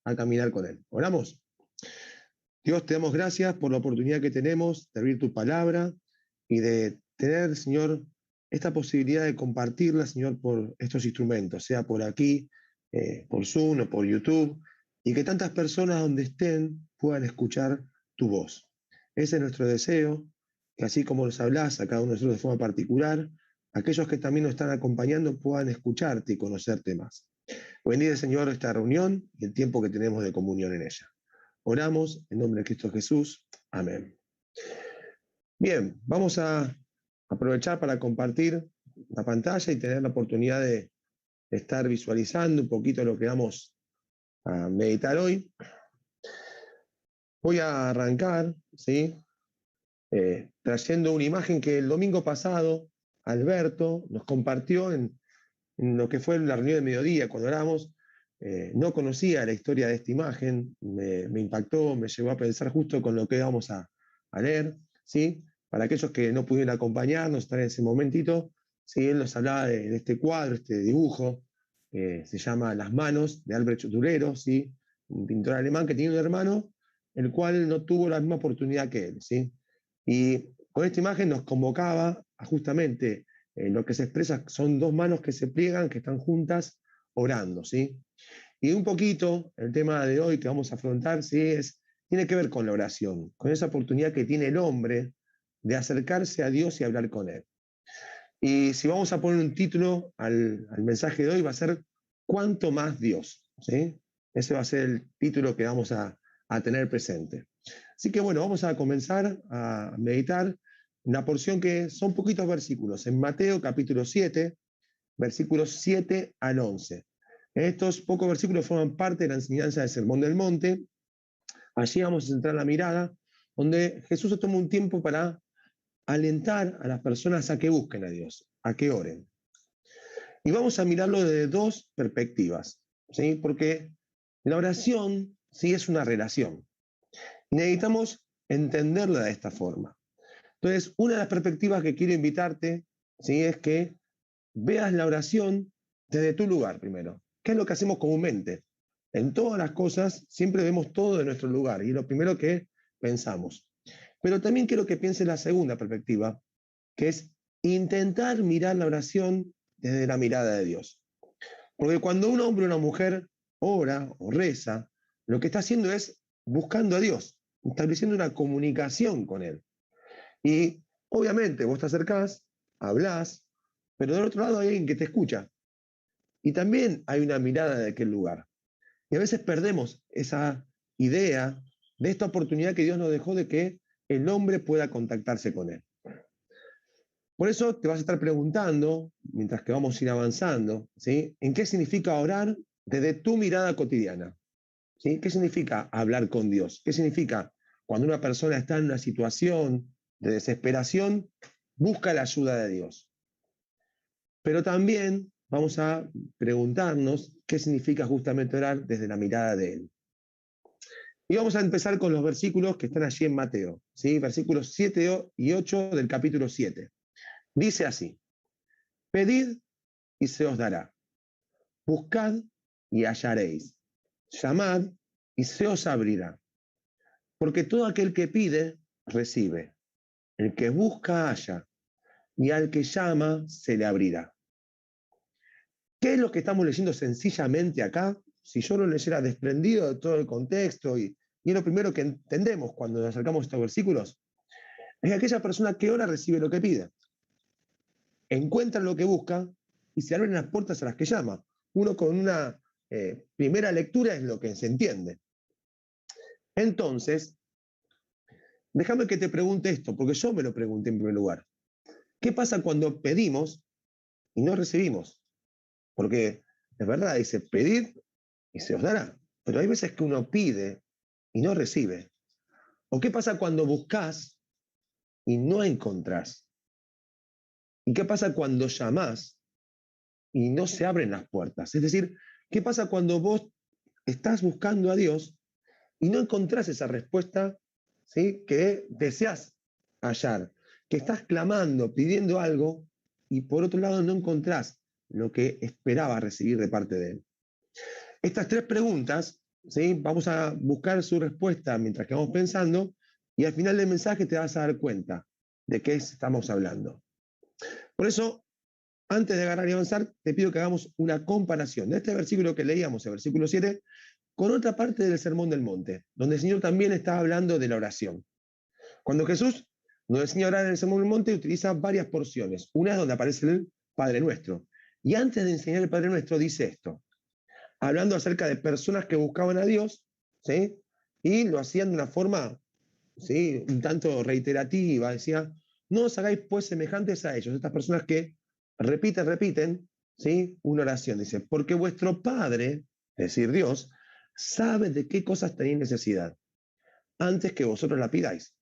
a caminar con Él. ¿Oramos? Dios, te damos gracias por la oportunidad que tenemos de abrir tu palabra y de tener, Señor, esta posibilidad de compartirla, Señor, por estos instrumentos, sea por aquí, por Zoom o por YouTube, y que tantas personas donde estén puedan escuchar tu voz. Ese es nuestro deseo, que así como nos hablas a cada uno de nosotros de forma particular, aquellos que también nos están acompañando puedan escucharte y conocerte más. Bendice, Señor, esta reunión y el tiempo que tenemos de comunión en ella. Oramos en nombre de Cristo Jesús. Amén. Bien, vamos a aprovechar para compartir la pantalla y tener la oportunidad de estar visualizando un poquito lo que vamos a meditar hoy. Voy a arrancar, ¿sí? Trayendo una imagen que el domingo pasado Alberto nos compartió en lo que fue la reunión de mediodía, cuando oramos. No conocía la historia de esta imagen, me impactó, me llevó a pensar justo con lo que vamos a leer, ¿sí? Para aquellos que no pudieron acompañarnos, estar en ese momentito, ¿sí? Él nos hablaba de este cuadro, este dibujo, se llama Las manos, de Albrecht Dürer, ¿sí? Un pintor alemán que tenía un hermano, el cual no tuvo la misma oportunidad que él, ¿sí? Y con esta imagen nos convocaba a justamente lo que se expresa son dos manos que se pliegan, que están juntas orando, ¿sí? Y un poquito el tema de hoy que vamos a afrontar, ¿sí? Tiene que ver con la oración, con esa oportunidad que tiene el hombre de acercarse a Dios y hablar con Él. Y si vamos a poner un título al mensaje de hoy, va a ser ¿Cuánto más Dios? ¿Sí? Ese va a ser el título que vamos a tener presente. Así que bueno, vamos a comenzar a meditar una porción que son poquitos versículos, en Mateo capítulo 7, versículos 7 al 11. Estos pocos versículos forman parte de la enseñanza del Sermón del Monte. Allí vamos a centrar la mirada, donde Jesús se toma un tiempo para alentar a las personas a que busquen a Dios, a que oren. Y vamos a mirarlo desde dos perspectivas, ¿sí? Porque la oración sí es una relación. Necesitamos entenderla de esta forma. Entonces, una de las perspectivas que quiero invitarte, ¿sí? Es que veas la oración desde tu lugar primero. ¿Qué es lo que hacemos comúnmente? En todas las cosas siempre vemos todo de nuestro lugar y es lo primero que pensamos. Pero también quiero que pienses la segunda perspectiva, que es intentar mirar la oración desde la mirada de Dios. Porque cuando un hombre o una mujer ora o reza, lo que está haciendo es buscando a Dios, estableciendo una comunicación con Él. Y obviamente vos te acercás, hablás, pero del otro lado hay alguien que te escucha. Y también hay una mirada de aquel lugar. Y a veces perdemos esa idea de esta oportunidad que Dios nos dejó de que el hombre pueda contactarse con Él. Por eso te vas a estar preguntando, mientras que vamos a ir avanzando, ¿sí? ¿En qué significa orar desde tu mirada cotidiana? ¿Sí? ¿Qué significa hablar con Dios? ¿Qué significa cuando una persona está en una situación de desesperación, busca la ayuda de Dios? Pero también vamos a preguntarnos qué significa justamente orar desde la mirada de Él. Y vamos a empezar con los versículos que están allí en Mateo, ¿sí? Versículos 7 y 8 del capítulo 7. Dice así: pedid y se os dará, buscad y hallaréis, llamad y se os abrirá. Porque todo aquel que pide, recibe, el que busca, halla, y al que llama, se le abrirá. ¿Qué es lo que estamos leyendo sencillamente acá? Si yo lo leyera desprendido de todo el contexto, y es lo primero que entendemos cuando nos acercamos a estos versículos, es que aquella persona que ora recibe lo que pide, encuentra lo que busca y se abren las puertas a las que llama. Uno con una primera lectura es lo que se entiende. Entonces, déjame que te pregunte esto, porque yo me lo pregunté en primer lugar. ¿Qué pasa cuando pedimos y no recibimos? Porque es verdad, dice, pedid y se os dará. Pero hay veces que uno pide y no recibe. ¿O qué pasa cuando buscas y no encontrás? ¿Y qué pasa cuando llamás y no se abren las puertas? Es decir, ¿qué pasa cuando vos estás buscando a Dios y no encontrás esa respuesta, ¿sí?, que deseas hallar? Que estás clamando, pidiendo algo y por otro lado no encontrás lo que esperaba recibir de parte de Él. Estas tres preguntas, ¿sí? Vamos a buscar su respuesta mientras que vamos pensando y al final del mensaje te vas a dar cuenta de qué estamos hablando. Por eso, antes de agarrar y avanzar, te pido que hagamos una comparación de este versículo que leíamos, el versículo 7, con otra parte del Sermón del Monte, donde el Señor también está hablando de la oración. Cuando Jesús nos enseña a orar en el Sermón del Monte, utiliza varias porciones. Una es donde aparece el Padre Nuestro. Y antes de enseñar el Padre Nuestro, dice esto, hablando acerca de personas que buscaban a Dios, ¿sí? Y lo hacían de una forma, ¿sí? Un tanto reiterativa. Decía, no os hagáis pues semejantes a ellos, estas personas que repiten, ¿sí? Una oración. Dice, porque vuestro Padre, es decir, Dios, sabe de qué cosas tenéis necesidad antes que vosotros la pidáis.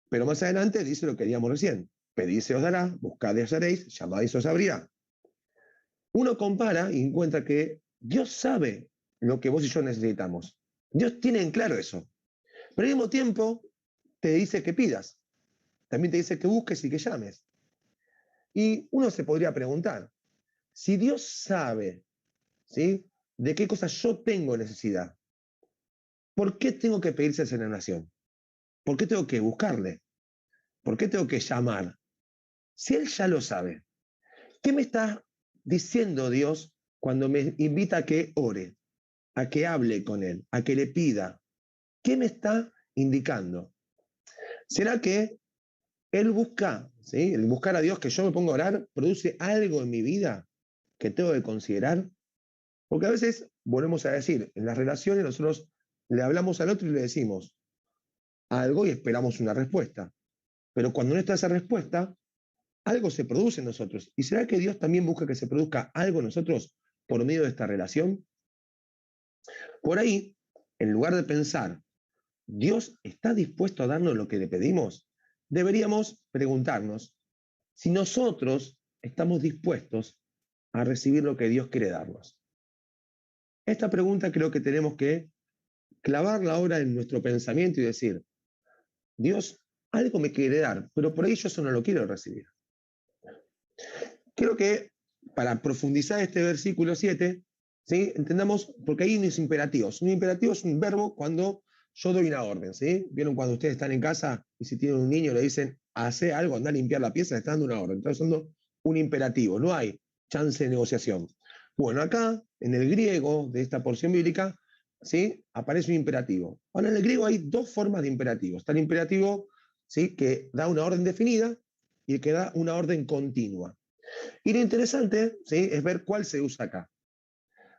Pero más adelante dice lo que queríamos recién. Pedid se os dará, buscad y hallaréis, llamad y se os abrirá. Uno compara y encuentra que Dios sabe lo que vos y yo necesitamos. Dios tiene en claro eso. Pero al mismo tiempo te dice que pidas. También te dice que busques y que llames. Y uno se podría preguntar, si Dios sabe, ¿sí?, de qué cosas yo tengo necesidad, ¿por qué tengo que pedirse esa nación? ¿Por qué tengo que buscarle? ¿Por qué tengo que llamar? Si Él ya lo sabe, ¿qué me está diciendo Dios cuando me invita a que ore, a que hable con Él, a que le pida? ¿Qué me está indicando? ¿Será que Él busca, ¿sí?, el buscar a Dios, que yo me ponga a orar, produce algo en mi vida que tengo que considerar? Porque a veces, volvemos a decir, en las relaciones nosotros le hablamos al otro y le decimos algo y esperamos una respuesta. Pero cuando no está esa respuesta, algo se produce en nosotros. ¿Y será que Dios también busca que se produzca algo en nosotros por medio de esta relación? Por ahí, en lugar de pensar, ¿Dios está dispuesto a darnos lo que le pedimos? Deberíamos preguntarnos si nosotros estamos dispuestos a recibir lo que Dios quiere darnos. Esta pregunta creo que tenemos que clavarla ahora en nuestro pensamiento y decir, Dios algo me quiere dar, pero por ahí yo eso no lo quiero recibir. Creo que para profundizar este versículo 7, ¿sí?, entendamos, porque hay unos imperativos. Un imperativo es un verbo cuando yo doy una orden, ¿sí? ¿Vieron cuando ustedes están en casa y si tienen un niño le dicen, hace algo, anda a limpiar la pieza, le están dando una orden? Están usando un imperativo, no hay chance de negociación. Bueno, acá, en el griego de esta porción bíblica, ¿sí?, aparece un imperativo. Ahora, en el griego hay dos formas de imperativo. Está el imperativo, ¿sí?, que da una orden definida y el que da una orden continua. Y lo interesante, ¿sí?, es ver cuál se usa acá.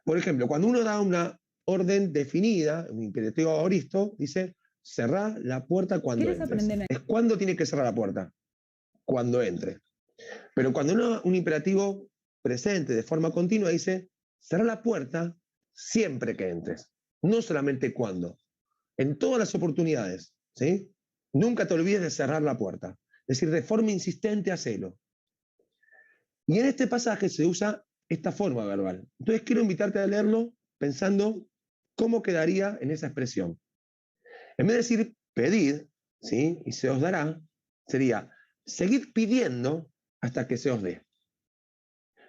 Por ejemplo, cuando uno da una orden definida, un imperativo aoristo, dice, cerrá la puerta cuando ¿Quieres entres. aprender? Es cuando tiene que cerrar la puerta, cuando entre. Pero cuando un imperativo presente de forma continua dice, cerrá la puerta siempre que entres, no solamente cuando, en todas las oportunidades, ¿sí? Nunca te olvides de cerrar la puerta. Es decir, de forma insistente, hacelo. Y en este pasaje se usa esta forma verbal. Entonces quiero invitarte a leerlo pensando cómo quedaría en esa expresión. En vez de decir pedid, ¿sí?, y se os dará, sería seguid pidiendo hasta que se os dé.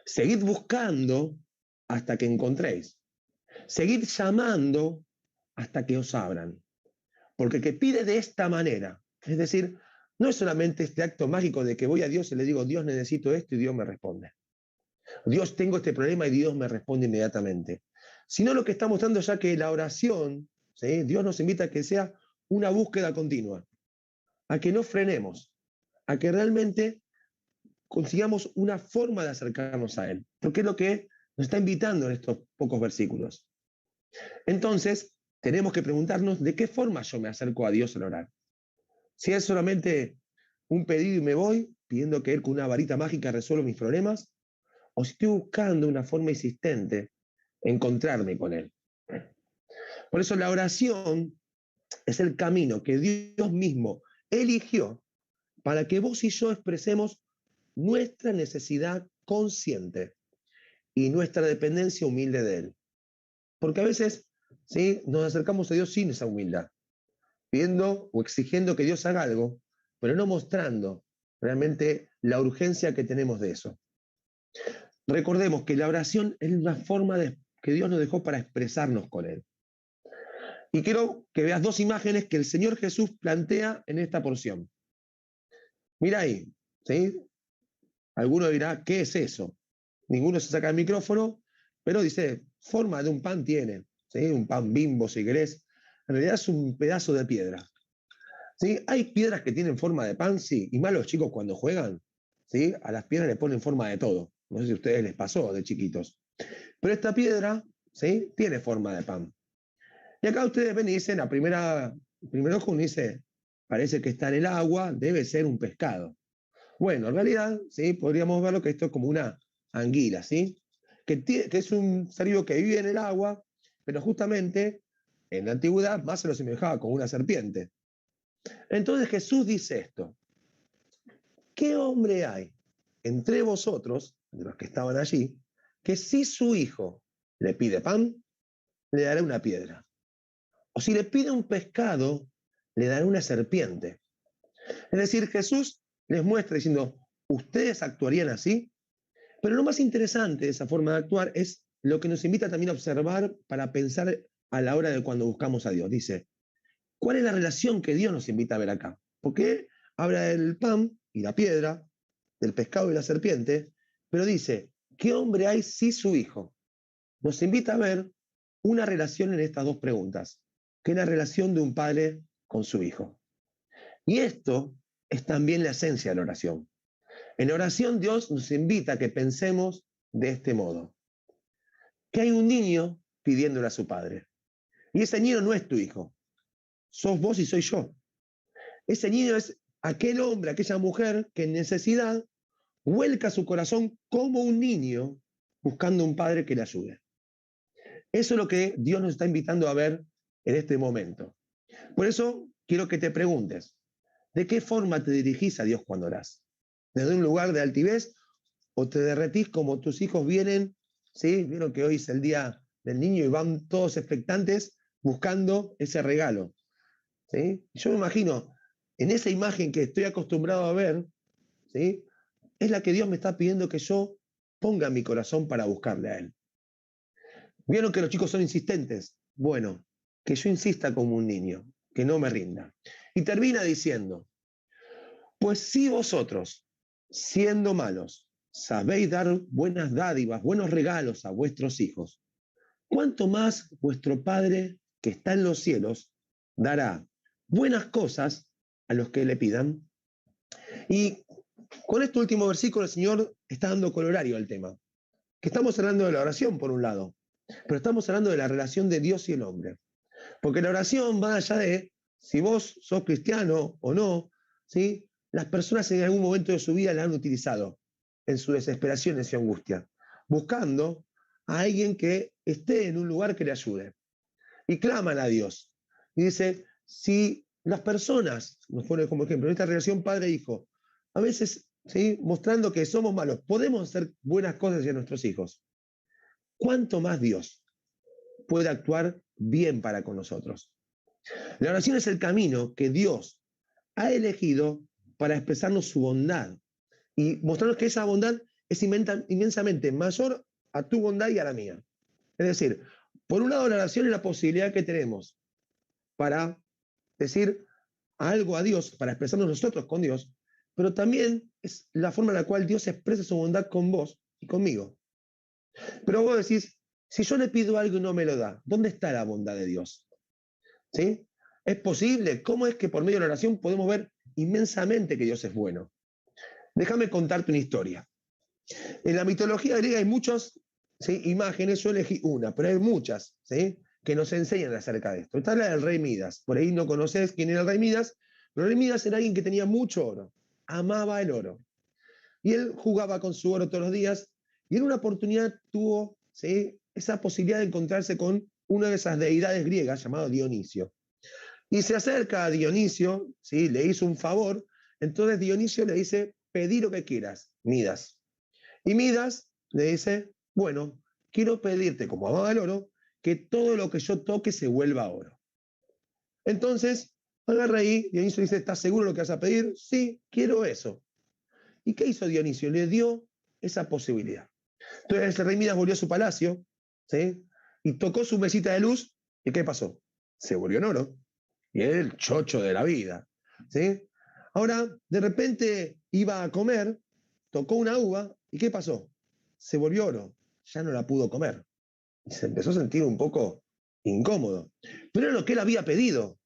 Seguid buscando hasta que encontréis. Seguid llamando hasta que os abran. Porque el que pide de esta manera, es decir, no es solamente este acto mágico de que voy a Dios y le digo, Dios, necesito esto y Dios me responde. Dios, tengo este problema y Dios me responde inmediatamente. Sino lo que está mostrando ya que la oración, ¿sí?, Dios nos invita a que sea una búsqueda continua, a que no frenemos, a que realmente consigamos una forma de acercarnos a Él, porque es lo que nos está invitando en estos pocos versículos. Entonces, tenemos que preguntarnos de qué forma yo me acerco a Dios al orar. Si es solamente un pedido y me voy, pidiendo que Él con una varita mágica resuelva mis problemas, o si estoy buscando una forma insistente encontrarme con Él. Por eso la oración es el camino que Dios mismo eligió para que vos y yo expresemos nuestra necesidad consciente y nuestra dependencia humilde de Él. Porque a veces, ¿sí?, nos acercamos a Dios sin esa humildad, pidiendo o exigiendo que Dios haga algo, pero no mostrando realmente la urgencia que tenemos de eso. Recordemos que la oración es una forma de que Dios nos dejó para expresarnos con Él. Y quiero que veas dos imágenes que el Señor Jesús plantea en esta porción. Mira ahí, ¿sí? Alguno dirá, ¿qué es eso? Ninguno se saca el micrófono, pero dice, forma de un pan tiene, ¿sí? Un pan Bimbo si querés. En realidad es un pedazo de piedra. ¿Sí? Hay piedras que tienen forma de pan, sí, y más los chicos cuando juegan, ¿sí? A las piedras le ponen forma de todo. No sé si a ustedes les pasó de chiquitos. Pero esta piedra, ¿sí? Tiene forma de pan. Y acá ustedes ven y dicen, primer ojo uno dice, parece que está en el agua, debe ser un pescado. Bueno, en realidad, ¿sí? Podríamos verlo que esto es como una anguila, ¿sí? Que es un ser vivo que vive en el agua, pero justamente en la antigüedad más se lo semejaba con una serpiente. Entonces Jesús dice esto: ¿qué hombre hay entre vosotros, de los que estaban allí, que si su hijo le pide pan, le dará una piedra? O si le pide un pescado, le dará una serpiente. Es decir, Jesús les muestra diciendo, ¿ustedes actuarían así? Pero lo más interesante de esa forma de actuar es lo que nos invita también a observar para pensar a la hora de cuando buscamos a Dios. Dice, ¿cuál es la relación que Dios nos invita a ver acá? Porque habla del pan y la piedra, del pescado y la serpiente, pero dice, ¿qué hombre hay si su hijo? Nos invita a ver una relación en estas dos preguntas, que es la relación de un padre con su hijo. Y esto es también la esencia de la oración. En oración Dios nos invita a que pensemos de este modo, que hay un niño pidiéndole a su padre. Y ese niño no es tu hijo, sos vos y soy yo. Ese niño es aquel hombre, aquella mujer que en necesidad vuelca su corazón como un niño buscando un padre que le ayude. Eso es lo que Dios nos está invitando a ver en este momento. Por eso quiero que te preguntes, ¿de qué forma te dirigís a Dios cuando orás? ¿Desde un lugar de altivez o te derretís como tus hijos vienen? ¿Sí? Vieron que hoy es el día del niño y van todos expectantes buscando ese regalo. ¿Sí? Yo me imagino, en esa imagen que estoy acostumbrado a ver, ¿sí? Es la que Dios me está pidiendo que yo ponga en mi corazón para buscarle a Él. ¿Vieron que los chicos son insistentes? Bueno, que yo insista como un niño, que no me rinda. Y termina diciendo, pues si vosotros, siendo malos, sabéis dar buenas dádivas, buenos regalos a vuestros hijos, ¿cuánto más vuestro Padre que está en los cielos dará buenas cosas a los que le pidan? Y con este último versículo el Señor está dando colorario al tema, que estamos hablando de la oración por un lado, pero estamos hablando de la relación de Dios y el hombre. Porque la oración va allá de si vos sos cristiano o no, ¿sí? Las personas en algún momento de su vida la han utilizado en su desesperación, en su angustia, buscando a alguien que esté en un lugar que le ayude. Y claman a Dios. Y dice, si las personas, nos pone como ejemplo, en esta relación padre-hijo, a veces, ¿sí? Mostrando que somos malos, podemos hacer buenas cosas hacia nuestros hijos. ¿Cuánto más Dios puede actuar bien para con nosotros? La oración es el camino que Dios ha elegido para expresarnos su bondad y mostrarnos que esa bondad es inmensamente mayor a tu bondad y a la mía. Es decir, por un lado la oración es la posibilidad que tenemos para decir algo a Dios, para expresarnos nosotros con Dios, pero también es la forma en la cual Dios expresa su bondad con vos y conmigo. Pero vos decís, si yo le pido algo y no me lo da, ¿dónde está la bondad de Dios? ¿Sí? ¿Es posible? ¿Cómo es que por medio de la oración podemos ver inmensamente que Dios es bueno? Déjame contarte una historia. En la mitología griega hay muchas, ¿sí? Imágenes, yo elegí una, pero hay muchas, ¿sí? Que nos enseñan acerca de esto. Está la del rey Midas. Por ahí no conoces quién era el rey Midas, pero el rey Midas era alguien que tenía mucho oro, amaba el oro. Y él jugaba con su oro todos los días y en una oportunidad tuvo, ¿sí? Esa posibilidad de encontrarse con una de esas deidades griegas llamado Dionisio. Y se acerca a Dionisio, ¿sí? Le hizo un favor, entonces Dionisio le dice, pedí lo que quieras, Midas. Y Midas le dice, bueno, quiero pedirte, como amaba el oro, que todo lo que yo toque se vuelva oro. Entonces, agarra ahí, Dionisio dice, ¿estás seguro de lo que vas a pedir? Sí, quiero eso. ¿Y qué hizo Dionisio? Le dio esa posibilidad. Entonces el rey Midas volvió a su palacio, ¿sí? y tocó su mesita de luz, ¿y qué pasó? Se volvió en oro. Y era el chocho de la vida. ¿Sí? Ahora, de repente iba a comer, tocó una uva, ¿y qué pasó? Se volvió oro. Ya no la pudo comer. Y se empezó a sentir un poco incómodo. Pero era lo que él había pedido.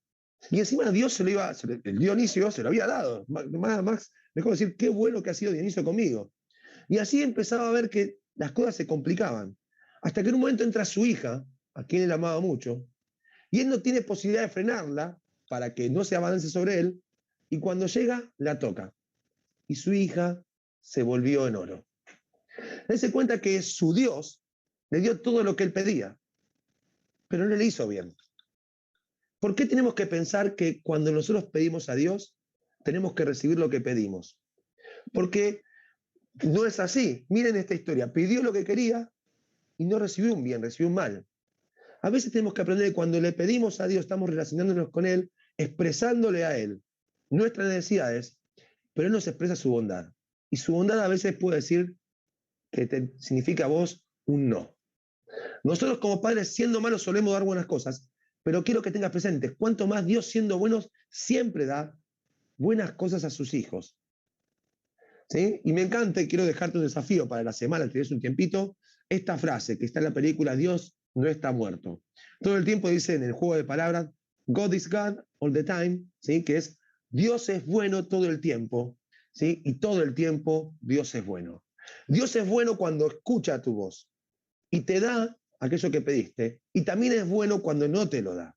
Y encima Dios el Dionisio se lo había dado. Más, mejor decir, qué bueno que ha sido Dionisio conmigo. Y así empezaba a ver que las cosas se complicaban. Hasta que en un momento entra su hija, a quien él amaba mucho, y él no tiene posibilidad de frenarla para que no se avance sobre él, y cuando llega, la toca. Y su hija se volvió en oro. Él se cuenta que su Dios le dio todo lo que él pedía, pero no le hizo bien. ¿Por qué tenemos que pensar que cuando nosotros pedimos a Dios, tenemos que recibir lo que pedimos? Porque no es así. Miren esta historia. Pidió lo que quería y no recibió un bien, recibió un mal. A veces tenemos que aprender que cuando le pedimos a Dios, estamos relacionándonos con Él, expresándole a Él nuestras necesidades, pero Él nos expresa su bondad. Y su bondad a veces puede decir que significa a vos un no. Nosotros como padres, siendo malos, solemos dar buenas cosas, pero quiero que tengas presente, cuanto más Dios siendo buenos, siempre da buenas cosas a sus hijos. ¿Sí? Y me encanta, y quiero dejarte un desafío para la semana, si tienes un tiempito, esta frase que está en la película Dios no está muerto. Todo el tiempo dice en el juego de palabras, God is God all the time, ¿sí? Que es Dios es bueno todo el tiempo, ¿sí? Y todo el tiempo Dios es bueno. Dios es bueno cuando escucha tu voz y te da aquello que pediste, y también es bueno cuando no te lo da,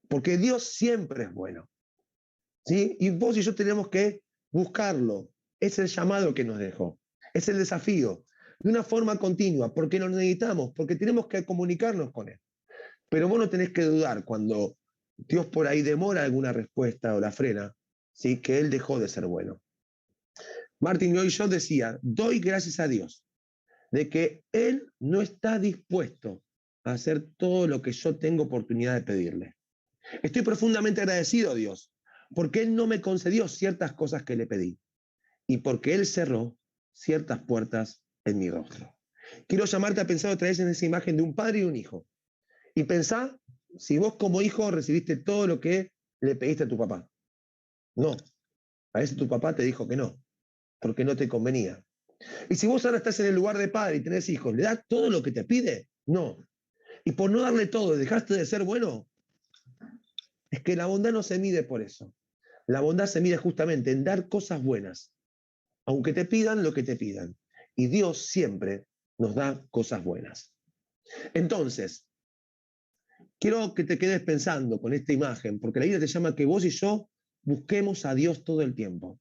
porque Dios siempre es bueno. ¿Sí? Y vos y yo tenemos que buscarlo. Es el llamado que nos dejó. Es el desafío. De una forma continua, porque lo necesitamos, porque tenemos que comunicarnos con Él. Pero vos no tenés que dudar cuando Dios por ahí demora alguna respuesta o la frena, ¿sí? Que Él dejó de ser bueno. Martin Lloyd Jones decía, doy gracias a Dios de que Él no está dispuesto a hacer todo lo que yo tengo oportunidad de pedirle. Estoy profundamente agradecido a Dios, porque Él no me concedió ciertas cosas que le pedí y porque Él cerró ciertas puertas en mi rostro. Quiero llamarte a pensar otra vez en esa imagen de un padre y un hijo. Y pensá si vos como hijo recibiste todo lo que le pediste a tu papá. No, a veces tu papá te dijo que no, porque no te convenía. Y si vos ahora estás en el lugar de padre y tenés hijos, ¿le das todo lo que te pide? No. Y por no darle todo, ¿dejaste de ser bueno? Es que la bondad no se mide por eso. La bondad se mide justamente en dar cosas buenas, aunque te pidan lo que te pidan. Y Dios siempre nos da cosas buenas. Entonces, quiero que te quedes pensando con esta imagen, porque la Biblia te llama que vos y yo busquemos a Dios todo el tiempo,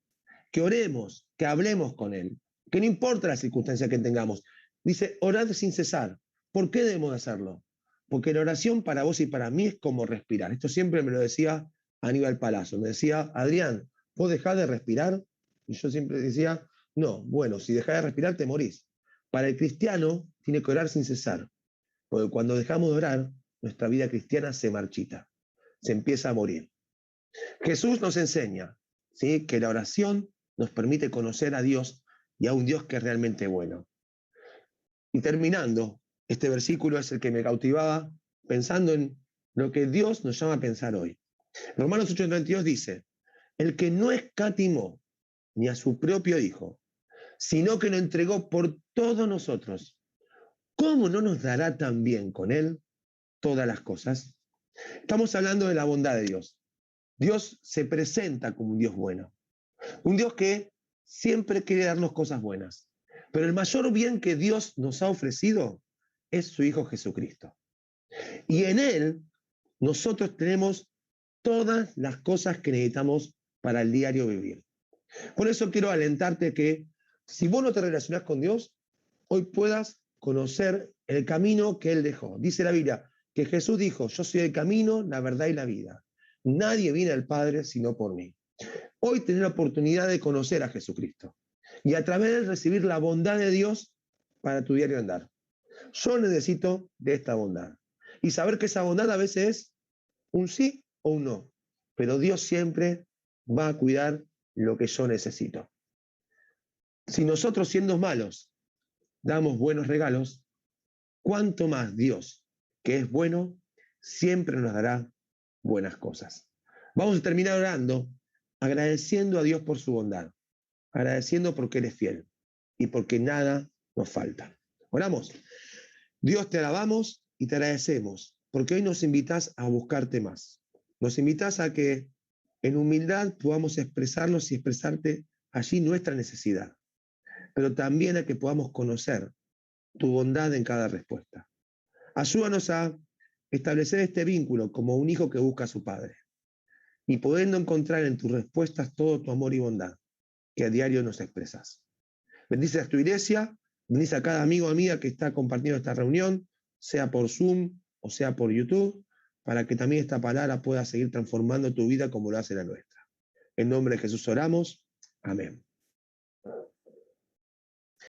que oremos, que hablemos con Él, que no importa la circunstancia que tengamos. Dice, orad sin cesar. ¿Por qué debemos hacerlo? Porque la oración para vos y para mí es como respirar. Esto siempre me lo decía Aníbal Palazzo. Me decía, Adrián, ¿vos dejás de respirar? Y yo siempre decía, no, bueno, si dejás de respirar te morís. Para el cristiano tiene que orar sin cesar, porque cuando dejamos de orar, nuestra vida cristiana se marchita, se empieza a morir. Jesús nos enseña, ¿sí?, que la oración nos permite conocer a Dios y a un Dios que es realmente bueno. Y terminando, este versículo es el que me cautivaba pensando en lo que Dios nos llama a pensar hoy. Romanos 8:32 dice, el que no escatimó ni a su propio Hijo, sino que lo entregó por todos nosotros, ¿cómo no nos dará también con Él todas las cosas? Estamos hablando de la bondad de Dios. Dios se presenta como un Dios bueno, un Dios que siempre quiere darnos cosas buenas. Pero el mayor bien que Dios nos ha ofrecido es su Hijo Jesucristo. Y en Él nosotros tenemos todas las cosas que necesitamos para el diario vivir. Por eso quiero alentarte que si vos no te relacionás con Dios, hoy puedas conocer el camino que Él dejó. Dice la Biblia que Jesús dijo, yo soy el camino, la verdad y la vida. Nadie viene al Padre sino por mí. Hoy tenés la oportunidad de conocer a Jesucristo y a través de él recibir la bondad de Dios para tu diario andar. Yo necesito de esta bondad y saber que esa bondad a veces es un sí o un no, pero Dios siempre va a cuidar lo que yo necesito. Si nosotros siendo malos damos buenos regalos, ¿cuánto más Dios que es bueno, siempre nos dará buenas cosas. Vamos a terminar orando, agradeciendo a Dios por su bondad, agradeciendo porque Él es fiel y porque nada nos falta. Oramos. Dios, te alabamos y te agradecemos, porque hoy nos invitas a buscarte más. Nos invitas a que en humildad podamos expresarnos y expresarte allí nuestra necesidad, pero también a que podamos conocer tu bondad en cada respuesta. Ayúdanos a establecer este vínculo como un hijo que busca a su padre y pudiendo encontrar en tus respuestas todo tu amor y bondad que a diario nos expresas. Bendice a tu iglesia, bendice a cada amigo o amiga que está compartiendo esta reunión, sea por Zoom o sea por YouTube, para que también esta palabra pueda seguir transformando tu vida como lo hace la nuestra. En nombre de Jesús oramos. Amén.